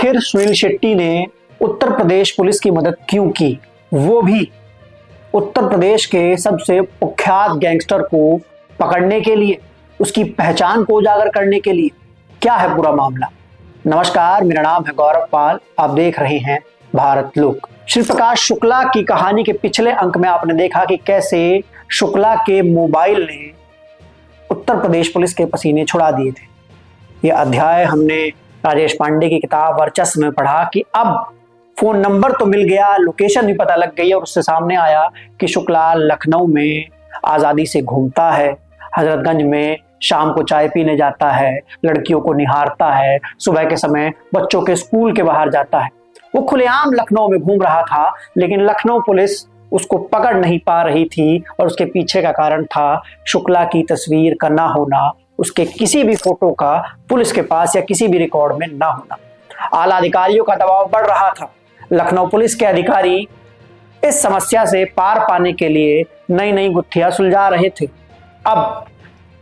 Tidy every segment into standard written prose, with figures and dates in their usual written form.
आखिर सुनील शेट्टी ने उत्तर प्रदेश पुलिस की मदद क्यों की, वो भी उत्तर प्रदेश के सबसे कुख्यात गैंगस्टर को पकड़ने के लिए, उसकी पहचान को उजागर करने के लिए? क्या है पूरा मामला? नमस्कार, मेरा नाम है गौरव पाल, आप देख रहे हैं भारत लोक। श्री प्रकाश शुक्ला की कहानी के पिछले अंक में आपने देखा कि कैसे शुक्ला के मोबाइल ने उत्तर प्रदेश पुलिस के पसीने छुड़ा दिए थे। यह अध्याय हमने राजेश पांडे की किताब वर्चस्व में पढ़ा कि अब फोन नंबर तो मिल गया, लोकेशन भी पता लग गई और उससे सामने आया कि शुक्ला लखनऊ में आज़ादी से घूमता है, हजरतगंज में शाम को चाय पीने जाता है, लड़कियों को निहारता है, सुबह के समय बच्चों के स्कूल के बाहर जाता है। वो खुलेआम लखनऊ में घूम रहा था, लेकिन लखनऊ पुलिस उसको पकड़ नहीं पा रही थी और उसके पीछे का कारण था शुक्ला की तस्वीर का ना होना, उसके किसी भी फोटो का पुलिस के पास या किसी भी रिकॉर्ड में ना होना। आला अधिकारियों का दबाव बढ़ रहा था। लखनऊ पुलिस के अधिकारी इस समस्या से पार पाने के लिए नई नई गुत्थियां सुलझा रहे थे। अब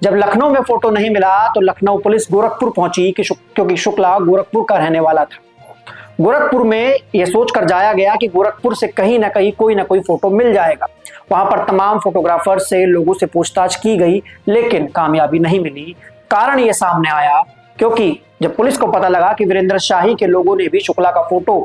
जब लखनऊ में फोटो नहीं मिला तो लखनऊ पुलिस गोरखपुर पहुंची क्योंकि शुक्ला गोरखपुर का रहने वाला था। गोरखपुर में यह सोचकर जाया गया कि गोरखपुर से कहीं ना कहीं कोई ना कोई फोटो मिल जाएगा। वहां पर तमाम फोटोग्राफर से, लोगों से पूछताछ की गई, लेकिन कामयाबी नहीं मिली। कारण यह सामने आया क्योंकि जब पुलिस को पता लगा कि वीरेंद्र शाही के लोगों ने भी शुक्ला का फोटो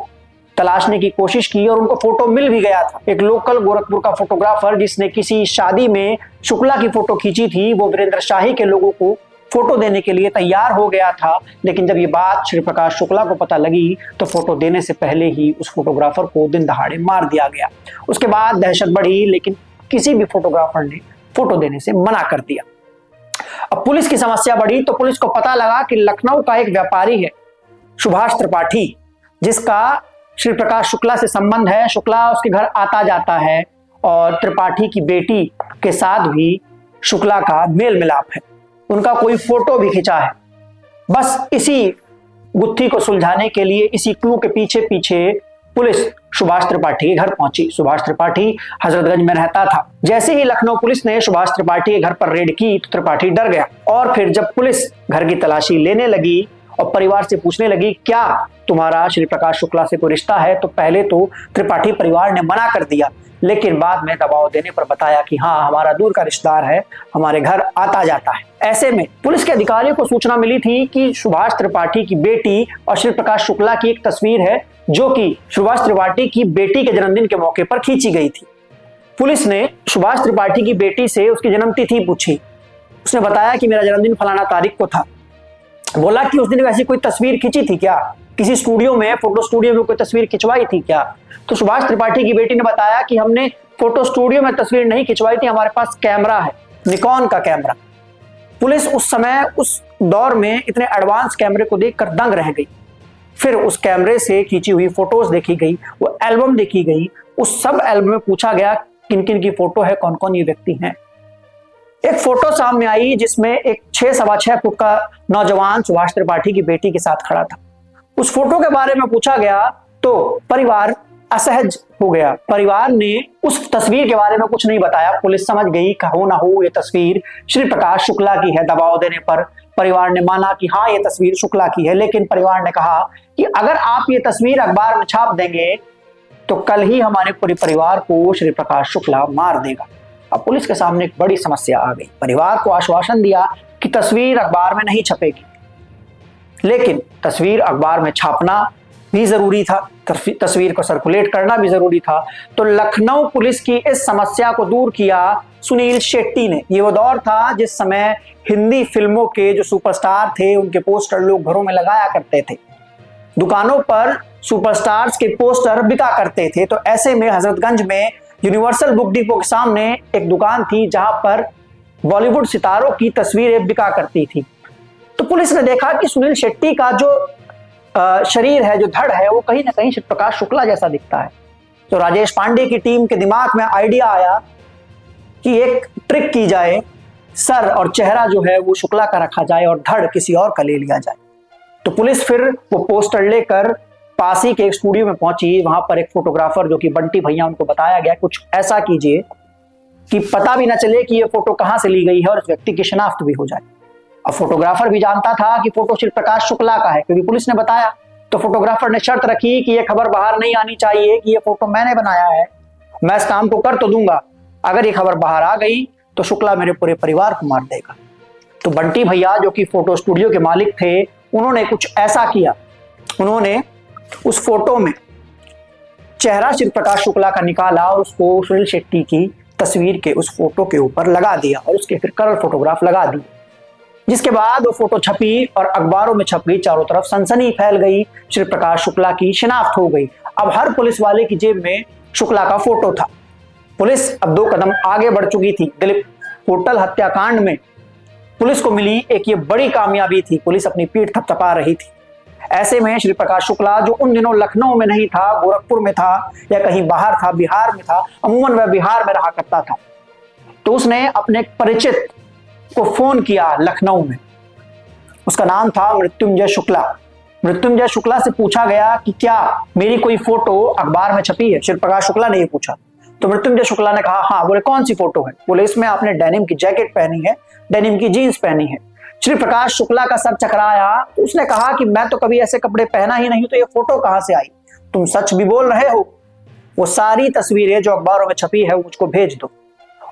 तलाशने की कोशिश की और उनको फोटो मिल भी गया था। एक लोकल गोरखपुर का फोटोग्राफर जिसने किसी शादी में शुक्ला की फोटो खींची थी, वो वीरेंद्र शाही के लोगों को फोटो देने के लिए तैयार हो गया था। लेकिन जब ये बात श्री प्रकाश शुक्ला को पता लगी तो फोटो देने से पहले ही उस फोटोग्राफर को दिन दहाड़े मार दिया गया। उसके बाद दहशत बढ़ी, लेकिन किसी भी फोटोग्राफर ने फोटो देने से मना कर दिया। अब पुलिस की समस्या बढ़ी तो पुलिस को पता लगा कि लखनऊ का एक व्यापारी है, सुभाष त्रिपाठी, जिसका श्री प्रकाश शुक्ला से संबंध है। शुक्ला उसके घर आता जाता है और त्रिपाठी की बेटी के साथ भी शुक्ला का मेल मिलाप है, उनका कोई फोटो भी खिंचा है। बस इसी गुत्थी को सुलझाने के लिए, इसी क्लू के पीछे पीछे पुलिस सुभाष त्रिपाठी के घर पहुंची। सुभाष त्रिपाठी हजरतगंज में रहता था। जैसे ही लखनऊ पुलिस ने सुभाष त्रिपाठी के घर पर रेड की तो त्रिपाठी डर गया और फिर जब पुलिस घर की तलाशी लेने लगी और परिवार से पूछने लगी क्या तुम्हारा श्री प्रकाश शुक्ला से कोई रिश्ता है, तो पहले तो त्रिपाठी परिवार ने मना कर दिया, लेकिन बाद में दबाव देने पर बताया कि हाँ, हमारा दूर का रिश्तेदार है, हमारे घर आता जाता है। ऐसे में पुलिस के अधिकारियों को सूचना मिली थी कि सुभाष त्रिपाठी की बेटी और श्री प्रकाश शुक्ला की एक तस्वीर है जो कि सुभाष त्रिपाठी की बेटी के जन्मदिन के मौके पर खींची गई थी। पुलिस ने सुभाष त्रिपाठी की बेटी से उसकी जन्मतिथि पूछी। उसने बताया कि मेरा जन्मदिन फलाना तारीख को था। बोला कि उस दिन वैसी कोई तस्वीर खींची थी क्या, किसी स्टूडियो में, फोटो स्टूडियो में कोई तस्वीर खिंचवाई थी क्या? तो सुभाष त्रिपाठी की बेटी ने बताया कि हमने फोटो स्टूडियो में तस्वीर नहीं खिंचवाई थी, हमारे पास कैमरा है, निकॉन का कैमरा। पुलिस उस समय, उस दौर में इतने एडवांस कैमरे को देखकर दंग रह गई। फिर उस कैमरे से खींची हुई फोटोज देखी गई, वो एल्बम देखी गई। उस सब एल्बम में पूछा गया किन किन की फोटो है, कौन कौन ये व्यक्ति हैं। एक फोटो सामने आई जिसमें एक 6-6.25 फुट का नौजवान सुभाष त्रिपाठी की बेटी के साथ खड़ा था। उस फोटो के बारे में पूछा गया तो परिवार असहज हो गया। परिवार ने उस तस्वीर के बारे में कुछ नहीं बताया। पुलिस समझ गई कि हो ना हो ये तस्वीर श्री प्रकाश शुक्ला की है। दबाव देने पर परिवार ने माना कि हाँ, ये तस्वीर शुक्ला की है, लेकिन परिवार ने कहा कि अगर आप ये तस्वीर अखबार में छाप देंगे तो कल ही हमारे पूरे परिवार को श्री प्रकाश शुक्ला मार देगा। अब पुलिस के सामने एक बड़ी समस्या आ गई। परिवार को आश्वासन दिया कि तस्वीर अखबार में नहीं छपेगी, लेकिन तस्वीर अखबार में छापना भी जरूरी था, तस्वीर को सर्कुलेट करना भी जरूरी था। तो लखनऊ पुलिस की इस समस्या को दूर किया सुनील शेट्टी ने। ये वो दौर था जिस समय हिंदी फिल्मों के जो सुपरस्टार थे उनके पोस्टर लोग घरों में लगाया करते थे, दुकानों पर सुपरस्टार्स के पोस्टर बिका करते थे। तो ऐसे में हजरतगंज में यूनिवर्सल बुक डिपो के सामने एक दुकान थी जहां पर बॉलीवुड सितारों की तस्वीरें बिका करती थी। तो पुलिस ने देखा कि सुनील शेट्टी का जो शरीर है, जो धड़ है, वो कहीं ना कहीं श्री प्रकाश शुक्ला जैसा दिखता है। तो राजेश पांडे की टीम के दिमाग में आइडिया आया कि एक ट्रिक की जाए, सर और चेहरा जो है वो शुक्ला का रखा जाए और धड़ किसी और का ले लिया जाए। तो पुलिस फिर वो पोस्टर लेकर पास ही के एक स्टूडियो में पहुंची। वहां पर एक फोटोग्राफर जो कि बंटी भैया, उनको बताया गया कुछ ऐसा कीजिए कि पता भी ना चले कि ये फोटो कहां से ली गई है और इस व्यक्ति की शिनाख्त भी हो जाए। अब फोटोग्राफर भी जानता था कि फोटो श्री प्रकाश शुक्ला का है क्योंकि पुलिस ने बताया। तो फोटोग्राफर ने शर्त रखी कि यह खबर बाहर नहीं आनी चाहिए कि यह फोटो मैंने बनाया है, मैं इस काम को कर तो दूंगा, अगर ये खबर बाहर आ गई तो शुक्ला मेरे पूरे परिवार को मार देगा। तो बंटी भैया जो कि फोटो स्टूडियो के मालिक थे, उन्होंने कुछ ऐसा किया, उन्होंने उस फोटो में चेहरा श्री प्रकाश शुक्ला का निकाला और उसको सुनील शेट्टी की तस्वीर के उस फोटो के ऊपर लगा दिया और उसके फिर कलर फोटोग्राफ लगा दी, जिसके बाद वो फोटो छपी और अखबारों में छप गई, चारों तरफ सनसनी फैल गई, श्री प्रकाश शुक्ला की शिनाख्त हो गई। अब हर पुलिस वाले की जेब में शुक्ला का फोटो था। पुलिस अब 2 कदम आगे बढ़ चुकी थी। दिलीप होटल हत्याकांड में पुलिस को मिली एक ये बड़ी कामयाबी थी, पुलिस अपनी पीठ थपथपा रही थी। ऐसे में श्री प्रकाश शुक्ला जो उन दिनों लखनऊ में नहीं था, गोरखपुर में था या कहीं बाहर था, बिहार में था, अमूमन वह बिहार में रहा करता था, तो उसने अपने परिचित को फोन किया लखनऊ में। उसका नाम था मृत्युंजय शुक्ला। मृत्युंजय शुक्ला से पूछा गया कि क्या मेरी कोई फोटो अखबार में छपी है? श्री प्रकाश शुक्ला ने ये पूछा। तो मृत्युंजय शुक्ला ने कहा हाँ। बोले कौन सी फोटो है? बोले इसमें आपने डेनिम की जैकेट पहनी है, डेनिम की जीन्स पहनी है। श्री प्रकाश शुक्ला का सर चकराया, तो उसने कहा कि मैं तो कभी ऐसे कपड़े पहना ही नहीं, तो ये फोटो कहां से आई? तुम सच भी बोल रहे हो? वो सारी तस्वीरें जो अखबारों में छपी है वो मुझको भेज दो।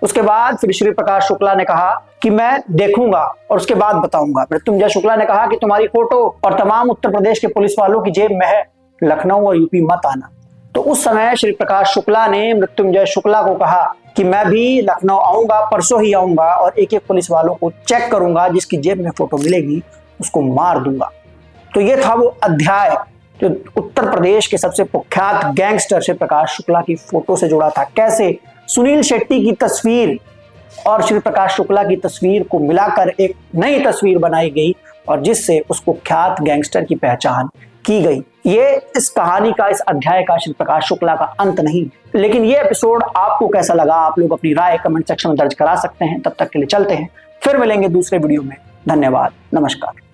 उसके बाद फिर श्री प्रकाश शुक्ला ने कहा कि मैं देखूंगा और उसके बाद बताऊंगा। मृत्युंजय शुक्ला ने कहा कि तुम्हारी फोटो और तमाम उत्तर प्रदेश के पुलिस वालों की जेब में है, लखनऊ और यूपी मत आना। तो उस समय श्री प्रकाश शुक्ला ने मृत्युंजय शुक्ला को कहा कि मैं भी लखनऊ आऊंगा, परसों ही आऊंगा और एक एक पुलिस वालों को चेक करूंगा, जिसकी जेब में फोटो मिलेगी उसको मार दूंगा। तो ये था वो अध्याय जो उत्तर प्रदेश के सबसे कुख्यात गैंगस्टर श्री प्रकाश शुक्ला की फोटो से जुड़ा था। कैसे सुनील शेट्टी की तस्वीर और श्री प्रकाश शुक्ला की तस्वीर को मिलाकर एक नई तस्वीर बनाई गई और जिससे उस कुख्यात गैंगस्टर की पहचान की गई। ये इस कहानी का, इस अध्याय का श्री प्रकाश शुक्ला का अंत नहीं। लेकिन ये एपिसोड आपको कैसा लगा, आप लोग अपनी राय कमेंट सेक्शन में दर्ज करा सकते हैं। तब तक के लिए चलते हैं, फिर मिलेंगे दूसरे वीडियो में। धन्यवाद, नमस्कार।